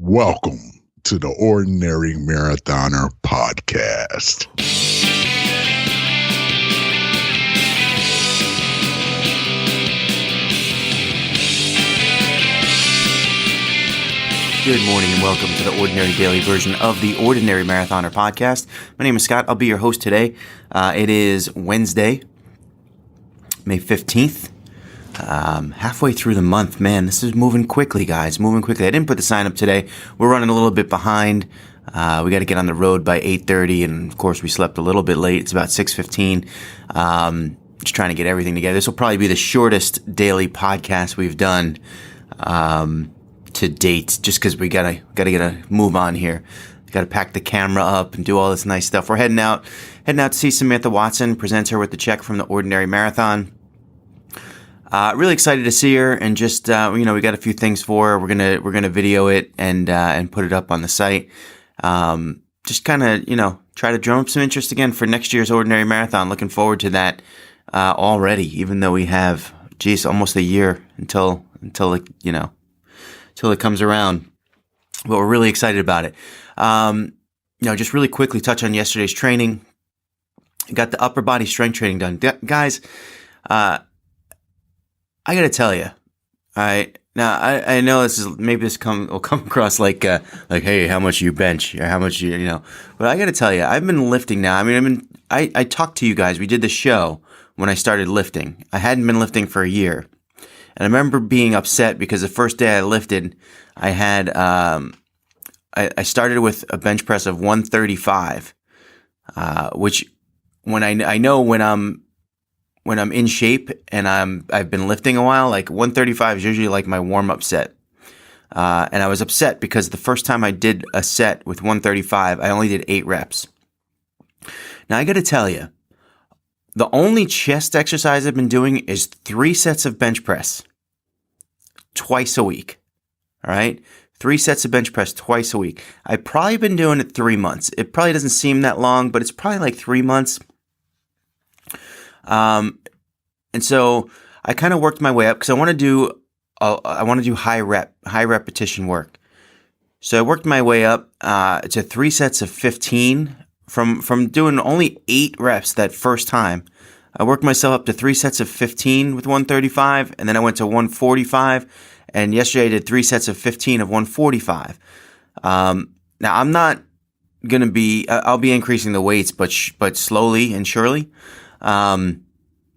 Welcome to the Ordinary Marathoner Podcast. Good morning and welcome to the Ordinary Daily version of the Ordinary Marathoner Podcast. My name is Scott. I'll be your host today. It is Wednesday, May 15th. Halfway through the month. Man, this is moving quickly, guys. Moving quickly. I didn't put the sign up today. We're running a little bit behind. We got to get on the road by 8:30, and of course we slept a little bit late. It's about 6:15. Just trying to get everything together. This will probably be the shortest daily podcast we've done to date, just because we gotta get a move on here. Got to pack the camera up and do all this nice stuff. We're heading out to see Samantha Watson, present her with the check from the Ordinary Marathon. Really excited to see her, and just we got a few things for her. We're gonna video it and put it up on the site. Just kind of try to drum up some interest again for next year's Ordinary Marathon. Looking forward to that already, even though we have almost a year until it comes around. But we're really excited about it. Just really quickly touch on yesterday's training. Got the upper body strength training done, guys. I gotta tell you, all right. Now I know this will come across like hey, how much you bench or how much but I gotta tell you, I've been lifting now. I talked to you guys. We did the show when I started lifting. I hadn't been lifting for a year, and I remember being upset because the first day I lifted, I had I started with a bench press of 135, which when I know when I'm in shape and I've been lifting a while, like 135 is usually like my warm-up set. And I was upset because the first time I did a set with 135, I only did 8 reps. Now I got to tell you, the only chest exercise I've been doing is 3 sets of bench press twice a week. All right? 3 sets of bench press twice a week. I've probably been doing it 3 months. It probably doesn't seem that long, but it's probably like 3 months. And so I kind of worked my way up because I want to do high repetition work. So I worked my way up to 3 sets of 15 from doing only 8 reps that first time. I worked myself up to 3 sets of 15 with 135, and then I went to 145. And yesterday I did 3 sets of 15 of 145. Now I'm not gonna be. I'll be increasing the weights, but slowly and surely.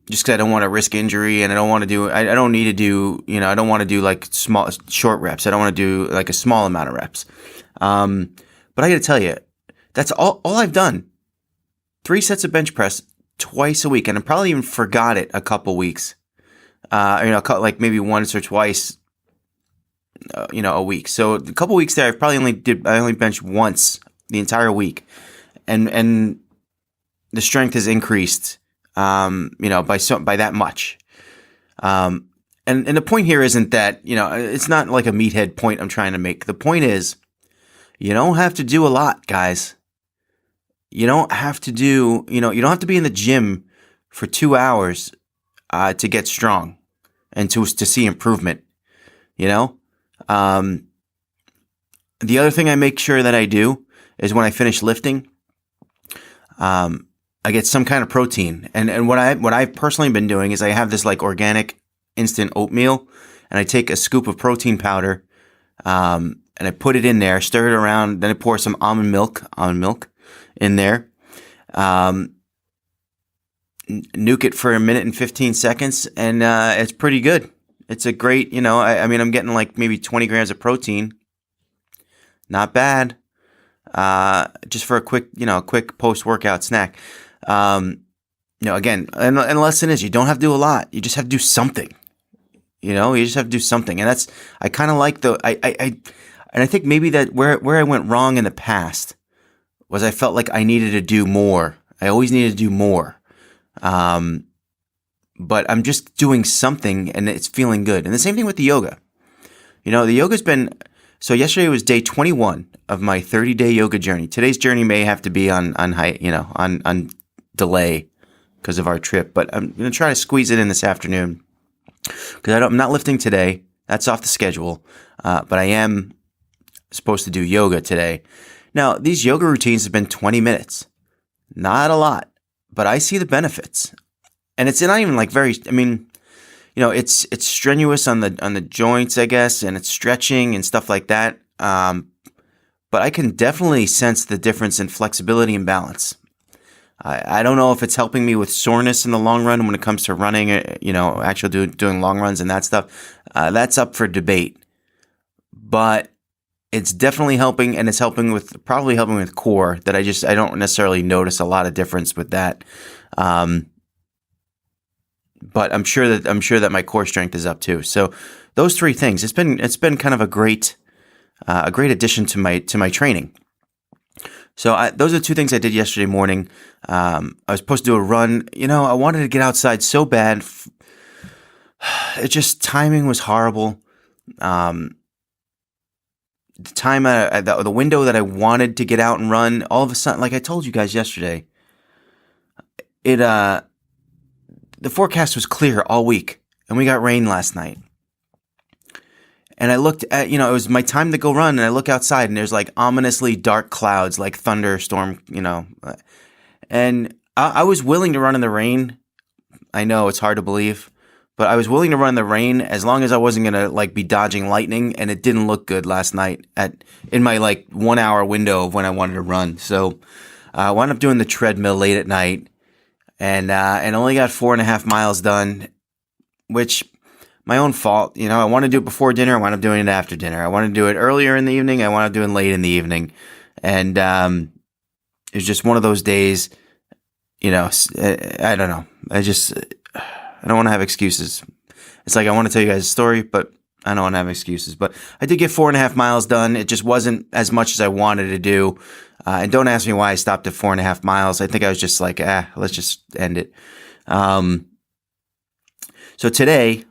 Just because I don't want to risk injury, and I don't want to do. I don't need to do. I don't want to do like short reps. I don't want to do like a small amount of reps. But I got to tell you, that's all I've done. 3 sets of bench press twice a week, and I probably even forgot it a couple weeks. Like maybe once or twice. A week. So a couple weeks there, I only benched once the entire week, and the strength has increased. By that much. And the point here isn't that, it's not like a meathead point I'm trying to make. The point is, you don't have to do a lot, guys. You don't have to do, you don't have to be in the gym for 2 hours, to get strong and to see improvement, The other thing I make sure that I do is when I finish lifting, I get some kind of protein, and what I've personally been doing is I have this like organic instant oatmeal, and I take a scoop of protein powder, and I put it in there, stir it around, then I pour some almond milk in there, nuke it for a minute and 15 seconds, and it's pretty good. It's a great, I'm getting like maybe 20 grams of protein, not bad, just for a quick post-workout snack. Again, and the lesson is you don't have to do a lot. You just have to do something. You just have to do something. And I kind of like and I think maybe that where I went wrong in the past was I felt like I needed to do more. I always needed to do more. But I'm just doing something and it's feeling good. And the same thing with the yoga. The yoga's been, so yesterday was day 21 of my 30-day yoga journey. Today's journey may have to be on delay because of our trip, but I'm going to try to squeeze it in this afternoon because I'm not lifting today. That's off the schedule. But I am supposed to do yoga today. Now, these yoga routines have been 20 minutes. Not a lot, but I see the benefits. And it's not even like it's strenuous on the joints, I guess, and it's stretching and stuff like that. But I can definitely sense the difference in flexibility and balance. I don't know if it's helping me with soreness in the long run when it comes to running, actually doing long runs and that stuff. That's up for debate. But it's definitely helping, and it's probably helping with core, that I don't necessarily notice a lot of difference with that. But I'm sure that my core strength is up too. So those three things, it's been kind of a great addition to my training. So those are two things I did yesterday morning. I was supposed to do a run. I wanted to get outside so bad. It just, timing was horrible. The time, the window that I wanted to get out and run, all of a sudden, like I told you guys yesterday, the forecast was clear all week, and we got rain last night. And I looked at, it was my time to go run, and I look outside, and there's like ominously dark clouds, like thunderstorm, and I was willing to run in the rain. I know it's hard to believe, but I was willing to run in the rain as long as I wasn't going to be dodging lightning, and it didn't look good last night in my 1 hour window of when I wanted to run. So I wound up doing the treadmill late at night, and only got 4.5 miles done, which, my own fault. I want to do it before dinner. I wound up doing it after dinner. I want to do it earlier in the evening. I wound up doing late in the evening. And it was just one of those days, I don't know. I don't want to have excuses. It's like I want to tell you guys a story, but I don't want to have excuses. But I did get 4.5 miles done. It just wasn't as much as I wanted to do. And don't ask me why I stopped at 4.5 miles. I think I was just like, let's just end it. So today,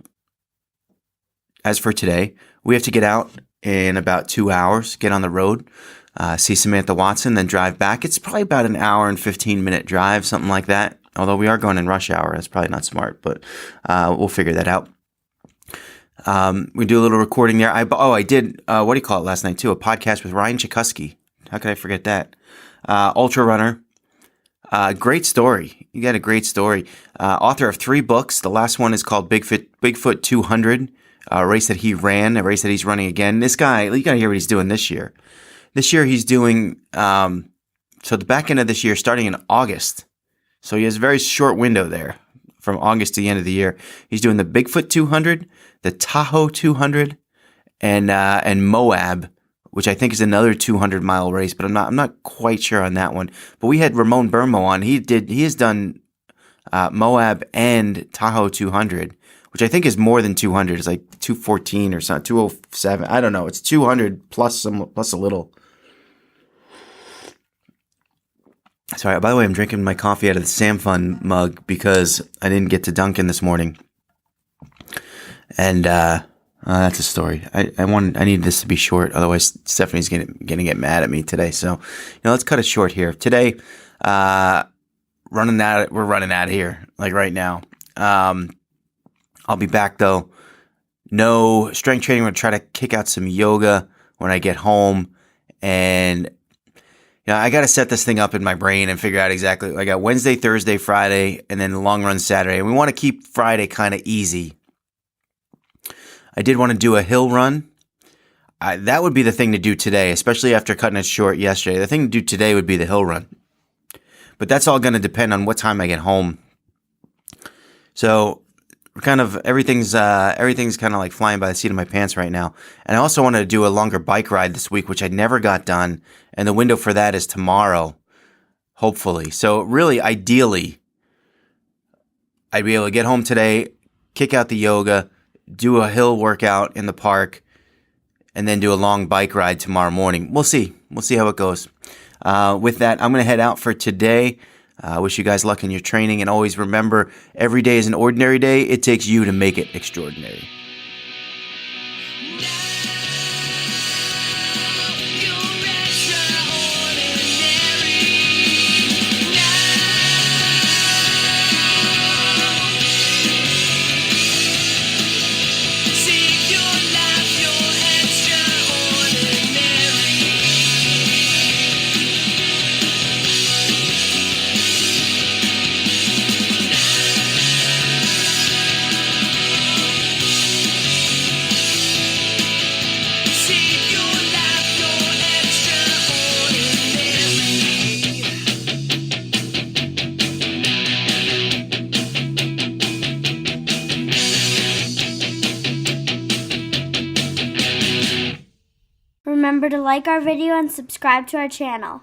as for today, we have to get out in about 2 hours, get on the road, see Samantha Watson, then drive back. It's probably about an hour and 15-minute drive, something like that. Although we are going in rush hour. That's probably not smart, but we'll figure that out. We do a little recording there. I did, what do you call it last night too? A podcast with Ryan Chikuski. How could I forget that? Ultra runner. Great story. You got a great story. Author of 3 books. The last one is called Bigfoot 200. A race that he ran, a race that he's running again. This guy, you got to hear what he's doing this year. This year he's doing, so the back end of this year, starting in August. So he has a very short window there from August to the end of the year. He's doing the Bigfoot 200, the Tahoe 200, and Moab, which I think is another 200-mile race, but I'm not quite sure on that one. But we had Ramon Burmo on. He has done Moab and Tahoe 200. Which I think is more than 200. It's like 214 or something, 207. I don't know. It's 200 plus a little. Sorry. By the way, I'm drinking my coffee out of the SamFund mug because I didn't get to Dunkin' this morning. And that's a story. I need this to be short. Otherwise, Stephanie's gonna get mad at me today. So, let's cut it short here. Today, we're running out of here, like right now. I'll be back though. No strength training. I'm going to try to kick out some yoga when I get home. And I got to set this thing up in my brain and figure out exactly. I got Wednesday, Thursday, Friday, and then the long run Saturday. And we want to keep Friday kind of easy. I did want to do a hill run. That would be the thing to do today, especially after cutting it short yesterday. The thing to do today would be the hill run. But that's all going to depend on what time I get home. So kind of everything's kind of like flying by the seat of my pants right now. And I also wanted to do a longer bike ride this week, which I never got done. And the window for that is tomorrow, hopefully. So really, ideally, I'd be able to get home today, kick out the yoga, do a hill workout in the park, and then do a long bike ride tomorrow morning. We'll see. We'll see how it goes. With that, I'm going to head out for today. I wish you guys luck in your training, and always remember, every day is an ordinary day. It takes you to make it extraordinary. See your life, you're extraordinary. remember to like our video and subscribe to our channel.